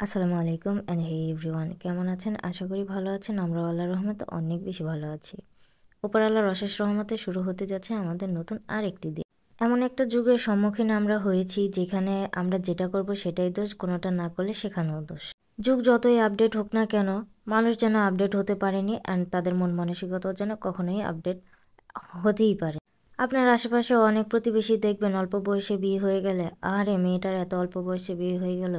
আসসালামু আলাইকুম and hey everyone, কেমন আছেন? আশা করি ভালো আছেন। আমরা আল্লাহর রহমতে অনেক বেশি ভালো আছি। উপর আল্লাহর অশেষ রহমতে শুরু হতে যাচ্ছে আমাদের নতুন আরেকটি দিন। এমন একটা যুগের সম্মুখীন আমরা হয়েছি যেখানে আমরা যেটা করব সেটাই দোষ, কোনোটা না করলে সেখানেও দোষ। যুগ যতই আপডেট হোক না কেন, মানুষ যেন আপডেট হতে পারেনি অ্যান্ড তাদের মন মানসিকতাও যেন কখনোই আপডেট হতেই পারে। আপনার আশেপাশে অনেক প্রতিবেশী দেখবেন অল্প বয়সে বিয়ে হয়ে গেলে, আরে মেয়েটার এত অল্প বয়সে বিয়ে হয়ে গেল।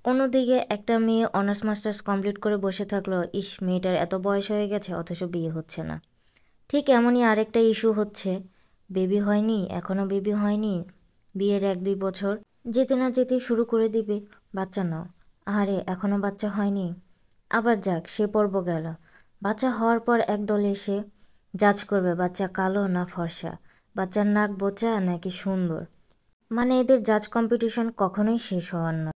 অন্যদিকে একটা মেয়ে অনার্স মাস্টার্স কমপ্লিট করে বসে থাকলো, ইস মেয়েটার এত বয়স হয়ে গেছে অথচ বিয়ে হচ্ছে না। ঠিক এমনই আরেকটা ইস্যু হচ্ছে, বেবি হয়নি, এখনও বেবি হয়নি, বিয়ের 1-2 বছর যেতে না যেতেই শুরু করে দিবে বাচ্চা নাও, আরে এখনও বাচ্চা হয়নি, আবার যাক সে পর্ব গেল। বাচ্চা হওয়ার পর একদল এসে জাজ করবে বাচ্চা কালো না ফর্সা, বাচ্চার নাক বোচা নাকি সুন্দর। মানে এদের জাজ কম্পিটিশন কখনোই শেষ হওয়ার না।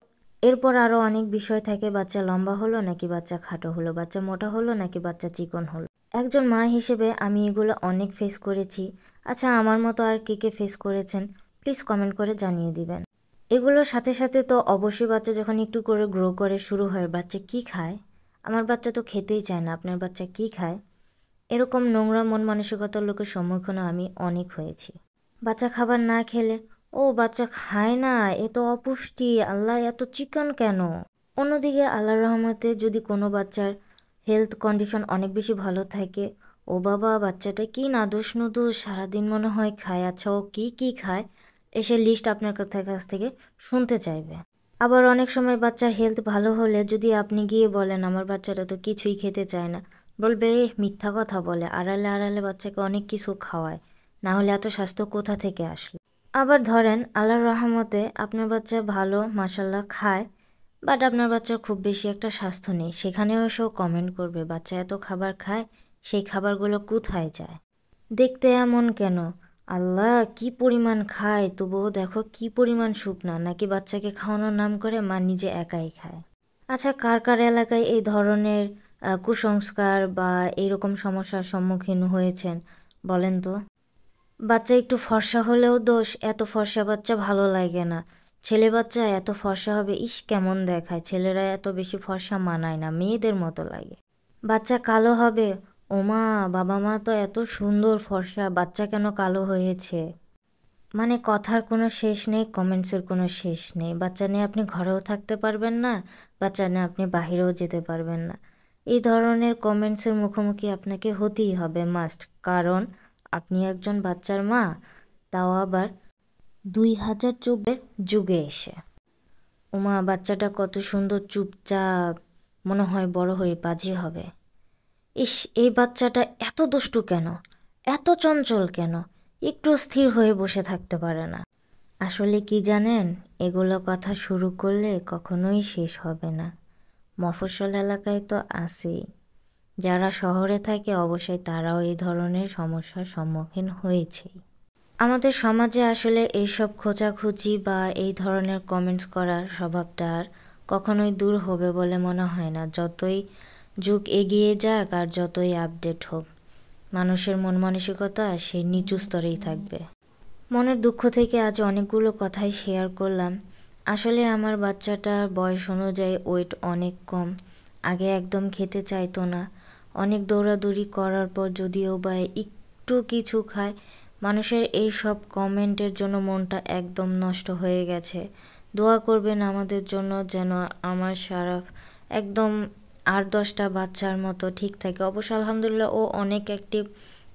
এরপর আরও অনেক বিষয় থাকে, বাচ্চা লম্বা হলো নাকি বাচ্চা খাটো হলো, বাচ্চা মোটা হলো নাকি বাচ্চা চিকন হলো। একজন মা হিসেবে আমি এগুলো অনেক ফেস করেছি। আচ্ছা, আমার মতো আর কে কে ফেস করেছেন প্লিজ কমেন্ট করে জানিয়ে দিবেন। এগুলোর সাথে সাথে তো অবশ্যই বাচ্চা যখন একটু করে গ্রো করে শুরু হয়, বাচ্চা কি খায়, আমার বাচ্চা তো খেতেই চায় না, আপনার বাচ্চা কি খায়, এরকম নোংরা মন মানসিকতার লোকের সম্মুখীনও আমি অনেক হয়েছি। বাচ্চা খাবার না খেলে, ও বাচ্চা খায় না, এ তো অপুষ্টি, আল্লাহ এত চিকন কেন। অন্যদিকে আল্লাহর রহমতে যদি কোনো বাচ্চার হেলথ কন্ডিশন অনেক বেশি ভালো থাকে, ও বাবা বাচ্চাটা কি নাদোষ নুদোষ সারাদিন মনে হয় খায়, আচ্ছা ও কি খায় এসে লিস্ট আপনার কাছ থেকে শুনতে চাইবে। আবার অনেক সময় বাচ্চার হেলথ ভালো হলে যদি আপনি গিয়ে বলেন আমার বাচ্চাটা তো কিছুই খেতে চায় না, বলবে মিথ্যা কথা বলে, আড়ালে আড়ালে বাচ্চাকে অনেক কিছু খাওয়ায়, না হলে এত স্বাস্থ্য কোথা থেকে আসলো। আবার ধরেন আল্লাহর রহমতে আপনার বাচ্চা ভালো মাশাল্লাহ খায়, বাট আপনার বাচ্চার খুব বেশি একটা স্বাস্থ্য নেই, সেখানেও এসেও কমেন্ট করবে বাচ্চা এত খাবার খায়, সেই খাবারগুলো কোথায় যায়, দেখতে এমন কেন, আল্লাহ কি পরিমাণ খায় তবুও দেখো কি পরিমাণ শুকনা, নাকি বাচ্চাকে খাওয়ানোর নাম করে মা নিজে একাই খায়। আচ্ছা, কার কার এলাকায় এই ধরনের কুসংস্কার বা এইরকম সমস্যার সম্মুখীন হয়েছেন বলেন তো। বাচ্চা একটু ফর্সা হলেও দোষ, এত ফর্সা বাচ্চা ভালো লাগে না, ছেলে বাচ্চা এত ফর্সা হবে ইস কেমন দেখায়, ছেলেরা এত বেশি ফর্সা মানায় না, মেয়েদের মতো লাগে। বাচ্চা কালো হবে, ওমা বাবা মা তো এত সুন্দর ফর্সা, বাচ্চা কেন কালো হয়েছে। মানে কথার কোনো শেষ নেই, কমেন্টসের কোনো শেষ নেই। বাচ্চা নিয়ে আপনি ঘরেও থাকতে পারবেন না, বাচ্চা নিয়ে আপনি বাহিরেও যেতে পারবেন না। এই ধরনের কমেন্টসের মুখোমুখি আপনাকে হতেই হবে মাস্ট, কারণ আপনি একজন বাচ্চার মা, তাও আবার 2024 যুগে এসে। ওমা বাচ্চাটা কত সুন্দর চুপচাপ, মনে হয় বড় হয়ে পাজি হবে, ইস এই বাচ্চাটা এত দুষ্টু কেন, এত চঞ্চল কেন, একটু স্থির হয়ে বসে থাকতে পারে না। আসলে কি জানেন, এগুলো কথা শুরু করলে কখনোই শেষ হবে না। মফস্বল এলাকায় তো আছেই, যারা শহরে থাকে অবশ্যই তারাও এই ধরনের সমস্যার সম্মুখীন হয়েছেই। আমাদের সমাজে আসলে এইসব খোঁচাখুচি বা এই ধরনের কমেন্টস করার স্বভাবটা আর কখনোই দূর হবে বলে মনে হয় না। যতই যুগ এগিয়ে যাক আর যতই আপডেট হোক, মানুষের মন মানসিকতা সেই নিচু স্তরেই থাকবে। মনের দুঃখ থেকে আজ অনেকগুলো কথাই শেয়ার করলাম। আসলে আমার বাচ্চাটার বয়স অনুযায়ী ওয়েট অনেক কম, আগে একদম খেতে চাইতো না, অনেক দৌড়াদৌড়ি করার পর যদিও বা একটু কিছু খায়। মানুষের এই সব কমেন্টের জন্য মনটা একদম নষ্ট হয়ে গেছে। দোয়া করবেন আমাদের জন্য যেন আমার শারাফ একদম 8-10টা বাচ্চার মতো ঠিক থাকে। অবশ্য আলহামদুলিল্লাহ ও অনেক অ্যাক্টিভ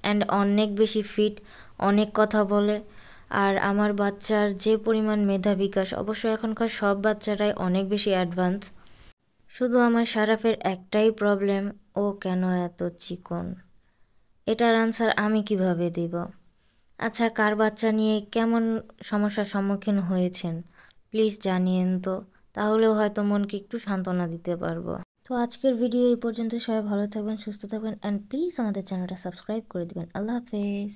অ্যান্ড অনেক বেশি ফিট, অনেক কথা বলে। আর আমার বাচ্চার যে পরিমাণ মেধা বিকাশ, অবশ্য এখনকার সব বাচ্চারাই অনেক বেশি অ্যাডভান্স। শুধু আমার শারাফের একটাই প্রবলেম, ও কেন এত চিকন, এটার আনসার আমি কিভাবে দিব। আচ্ছা, কার বাচ্চা নিয়ে কেমন সমস্যার সম্মুখীন হয়েছেন প্লিজ জানিয়েন তো, তাহলেও হয়তো মনকে একটু সান্ত্বনা দিতে পারবো। তো আজকের ভিডিও এই পর্যন্ত, সবাই ভালো থাকবেন, সুস্থ থাকবেন অ্যান্ড প্লিজ আমাদের চ্যানেলটা সাবস্ক্রাইব করে দিবেন। আল্লাহ হাফেজ।